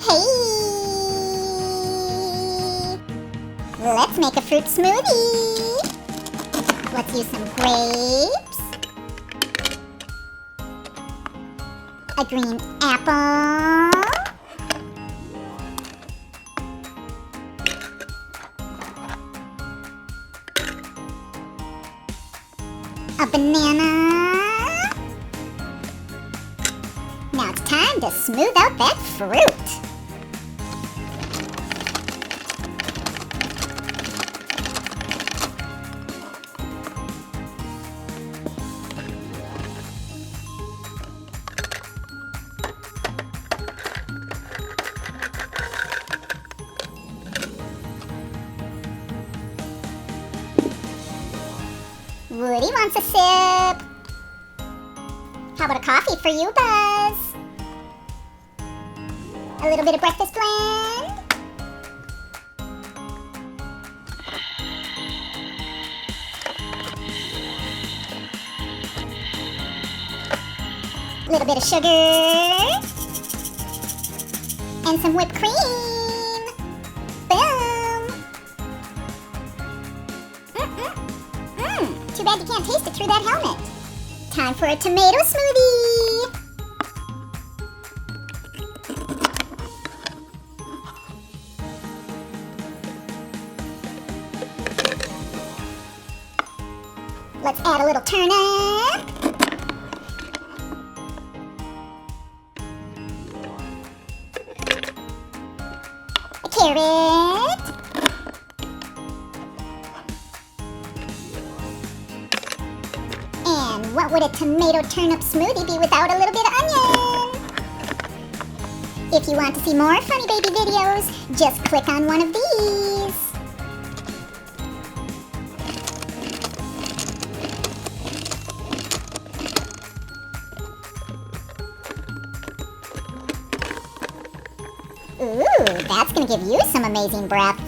Hey! Let's make a fruit smoothie! Let's use some grapes, a green apple, a banana. Now it's time to smooth out that fruit. Woody wants a sip. How about a coffee for you, Buzz? A little bit of breakfast blend. A little bit of sugar. And some whipped cream. Boom! Too bad you can't taste it through that helmet. Time for a tomato smoothie! Let's add a little turnip. A carrot. And what would a tomato turnip smoothie be without a little bit of onion? If you want to see more funny baby videos, just click on one of these. Ooh, that's gonna give you some amazing breath.